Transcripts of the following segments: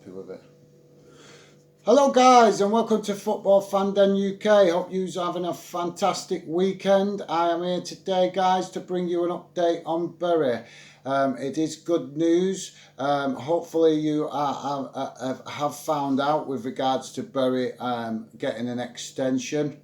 happy with it. Hello guys and welcome to Football Fan Den UK. Hope you're having a fantastic weekend. I am here today guys to bring you an update on Bury. It is good news. Hopefully you have found out with regards to Bury getting an extension,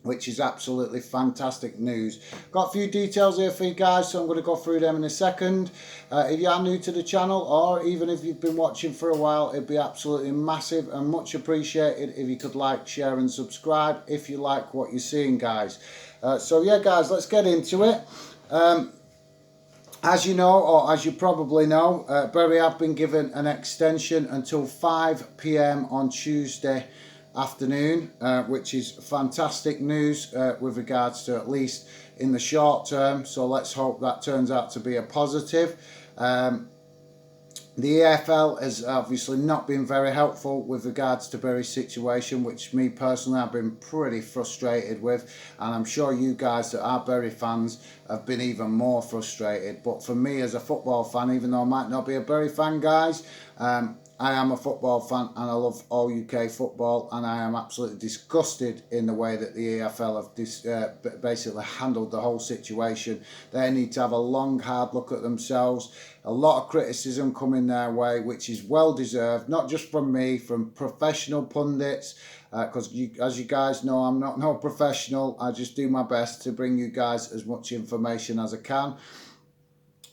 which is absolutely fantastic news. Got a few details here for you guys, so I'm going to go through them in a second. If you are new to the channel, or even if you've been watching for a while, it'd be absolutely massive and much appreciated if you could like, share and subscribe if you like what you're seeing, guys. So yeah guys, let's get into it. As you know, or as you probably know, Bury have been given an extension until 5 PM on Tuesday afternoon, which is fantastic news with regards to at least in the short term. So let's hope that turns out to be a positive. The EFL has obviously not been very helpful with regards to Bury's situation, which me personally have been pretty frustrated with, and I'm sure you guys that are Bury fans have been even more frustrated. But for me as a football fan, even though I might not be a Bury fan, guys, I am a football fan and I love all UK football, and I am absolutely disgusted in the way that the EFL have basically handled the whole situation. They need to have a long, hard look at themselves. A lot of criticism coming their way, which is well deserved, not just from me, from professional pundits, because as you guys know, I'm not no professional. I just do my best to bring you guys as much information as I can.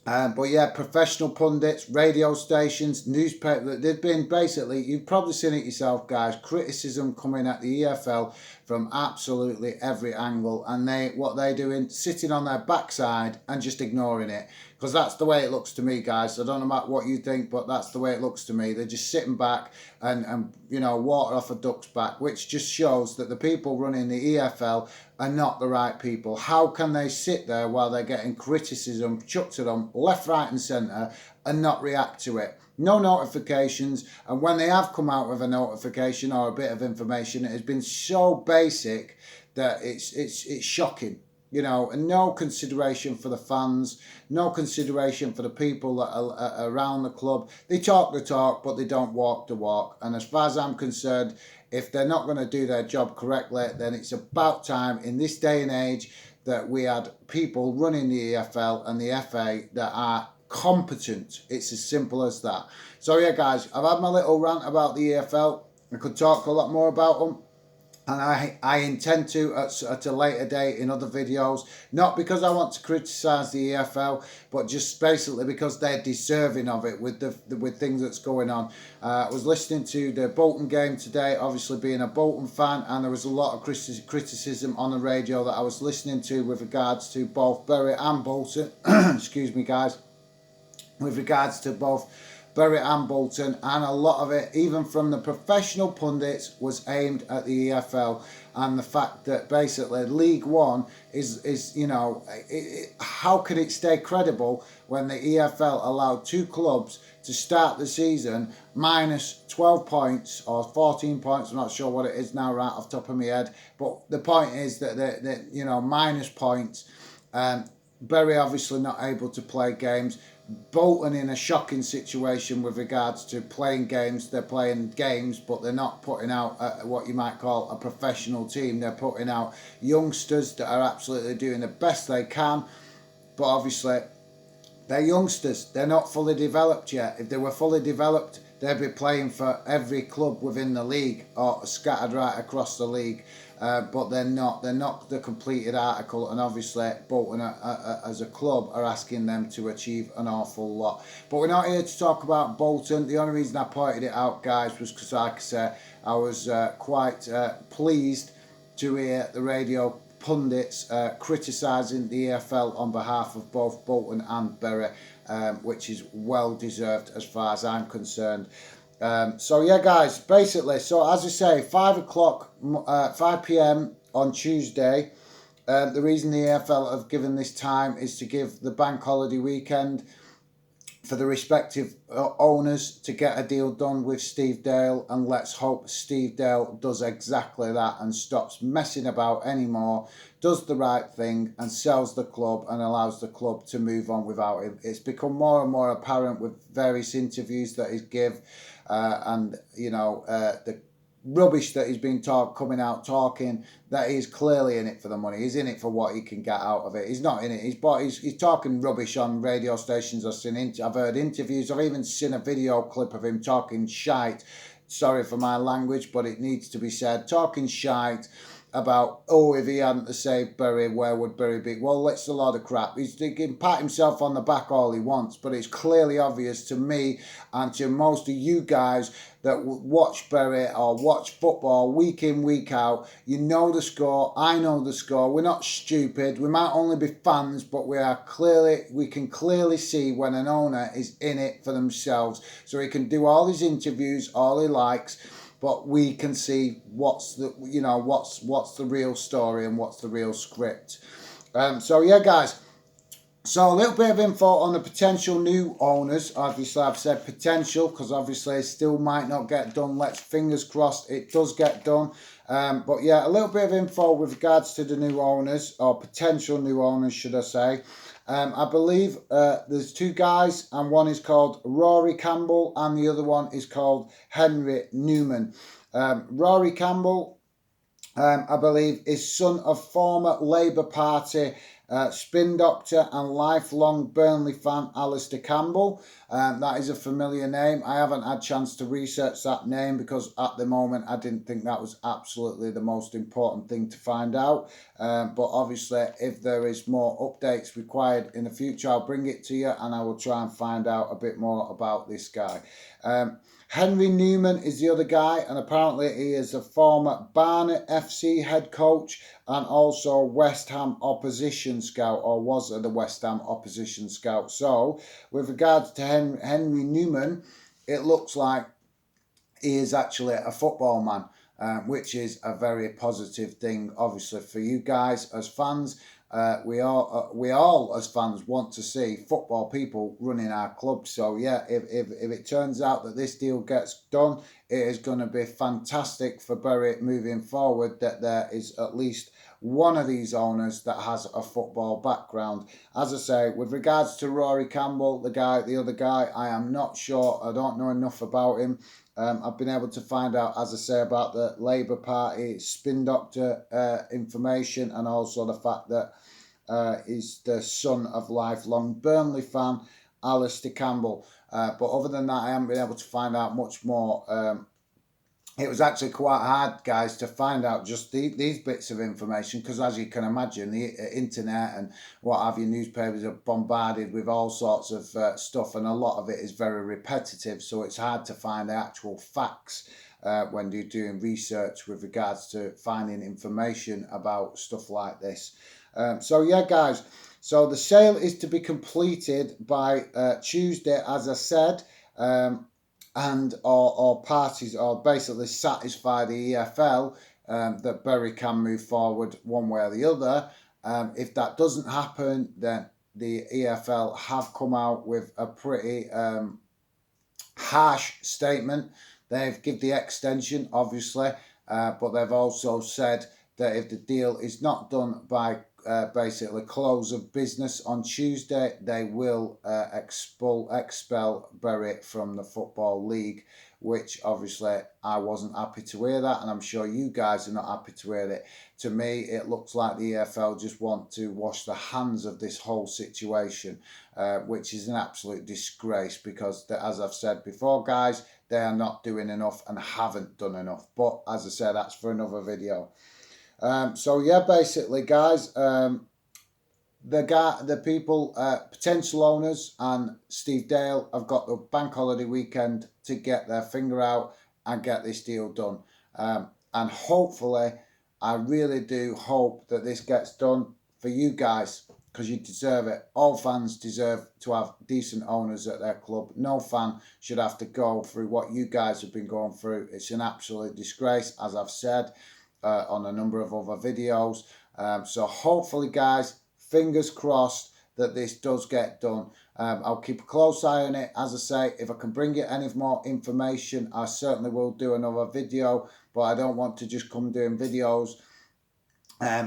But yeah, professional pundits, radio stations, newspaper, they've been basically, you've probably seen it yourself guys, criticism coming at the EFL from absolutely every angle, and what they're doing, sitting on their backside and just ignoring it, because that's the way it looks to me, guys. I don't know about what you think, but that's the way it looks to me. They're just sitting back and you know, water off a duck's back, which just shows that the people running the EFL are not the right people. How can they sit there while they're getting criticism chucked at them left, right and centre and not react to it? No notifications, and when they have come out with a notification or a bit of information, it has been so basic that it's shocking. You know, and no consideration for the fans, no consideration for the people that are around the club. They talk the talk, but they don't walk the walk. And as far as I'm concerned, if they're not going to do their job correctly, then it's about time in this day and age that we had people running the EFL and the FA that are competent. It's as simple as that. So yeah, guys, I've had my little rant about the EFL. I could talk a lot more about them, and I intend to at a later date in other videos, not because I want to criticise the EFL, but just basically because they're deserving of it with with things that's going on. I was listening to the Bolton game today, obviously being a Bolton fan, and there was a lot of criticism on the radio that I was listening to with regards to both Bury and Bolton. Excuse me, guys. With regards to both Bury and Bolton, and a lot of it, even from the professional pundits, was aimed at the EFL and the fact that basically League One is you know, how can it stay credible when the EFL allowed two clubs to start the season minus 12 points or 14 points, I'm not sure what it is now right off the top of my head, but the point is that they you know, minus points. Bury obviously not able to play games. Bolton in a shocking situation with regards to playing games. They're playing games, but they're not putting out what you might call a professional team. They're putting out youngsters that are absolutely doing the best they can, but obviously they're youngsters. They're not fully developed yet. If they were fully developed, they'd be playing for every club within the league or scattered right across the league. But they're not. They're not the completed article, and obviously Bolton as a club are asking them to achieve an awful lot. But we're not here to talk about Bolton. The only reason I pointed it out, guys, was because, like I said, I was quite pleased to hear the radio pundits criticising the EFL on behalf of both Bolton and Bury, which is well deserved as far as I'm concerned. So yeah guys, basically, so as I say, 5 PM on Tuesday. The reason the EFL have given this time is to give the bank holiday weekend for the respective owners to get a deal done with Steve Dale, and let's hope Steve Dale does exactly that and stops messing about anymore, does the right thing and sells the club and allows the club to move on without him. It's become more and more apparent with various interviews that he gives and the rubbish that he's been coming out talking, that he's clearly in it for the money. He's in it for what he can get out of it. He's not in it. He's talking rubbish on radio stations. I've heard interviews. I've even seen a video clip of him talking shite. Sorry for my language, but it needs to be said. Talking shite about, if he hadn't saved Bury, where would Bury be? Well, that's a lot of crap. He can pat himself on the back all he wants, but it's clearly obvious to me and to most of you guys that watch Bury or watch football week in, week out. You know the score. I know the score. We're not stupid. We might only be fans, but we can clearly see when an owner is in it for themselves. So he can do all his interviews, all he likes, but we can see what's the real story and what's the real script. So yeah, guys. So a little bit of info on the potential new owners. Obviously, I've said potential because obviously it still might not get done. Let's fingers crossed it does get done. But yeah, a little bit of info with regards to the new owners, or potential new owners, should I say. I believe there's two guys, and one is called Rory Campbell and the other one is called Henry Newman. Rory Campbell, I believe, is son of former Labour Party spin doctor and lifelong Burnley fan Alistair Campbell. That is a familiar name. I haven't had a chance to research that name because at the moment I didn't think that was absolutely the most important thing to find out. But obviously, if there is more updates required in the future, I'll bring it to you and I will try and find out a bit more about this guy. Henry Newman is the other guy, and apparently he is a former Barnet FC head coach and also West Ham opposition scout, or was the West Ham opposition scout. So, with regards to Henry Newman, it looks like he is actually a football man, which is a very positive thing, obviously, for you guys as fans. We all as fans want to see football people running our club. So yeah, if it turns out that this deal gets done, it is going to be fantastic for Bury moving forward, that there is at least one of these owners that has a football background. As I say, with regards to Rory Campbell, the other guy, I am not sure. I don't know enough about him. I've been able to find out, as I say, about the Labour Party spin doctor information, and also the fact that he's the son of lifelong Burnley fan Alistair Campbell. But other than that, I haven't been able to find out much more. It was actually quite hard, guys, to find out just these bits of information because, as you can imagine, the internet and what have you, newspapers are bombarded with all sorts of stuff, and a lot of it is very repetitive, so it's hard to find the actual facts when you're doing research with regards to finding information about stuff like this. So yeah, guys, so the sale is to be completed by Tuesday, as I said. And or parties are basically satisfy the EFL that Bury can move forward one way or the other. If that doesn't happen, then the EFL have come out with a pretty harsh statement. They've given the extension, obviously, but they've also said that if the deal is not done by basically close of business on Tuesday, they will expel Bury from the Football League, which obviously I wasn't happy to hear that, and I'm sure you guys are not happy to hear it. To me, it looks like the EFL just want to wash the hands of this whole situation, which is an absolute disgrace because, as I've said before, guys, they are not doing enough and haven't done enough. But as I said, that's for another video. So yeah, basically, guys, the people, potential owners, and Steve Dale have got the bank holiday weekend to get their finger out and get this deal done. And hopefully, I really do hope that this gets done for you guys, because you deserve it. All fans deserve to have decent owners at their club. No fan should have to go through what you guys have been going through. It's an absolute disgrace, as I've said on a number of other videos. So hopefully, guys, fingers crossed that this does get done. I'll keep a close eye on it. As I say, if I can bring you any more information, I certainly will do another video, but I don't want to just come doing videos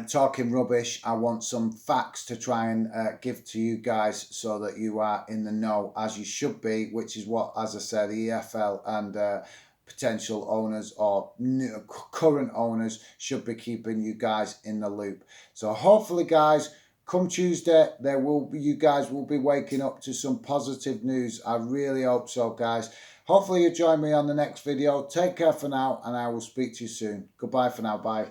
talking rubbish. I want some facts to try and give to you guys so that you are in the know as you should be, which is what, as I said, the EFL and potential owners or current owners should be keeping you guys in the loop. So hopefully, guys, come Tuesday, you guys will be waking up to some positive news. I really hope so, guys. Hopefully you join me on the next video. Take care for now, and I will speak to you soon. Goodbye for now. Bye.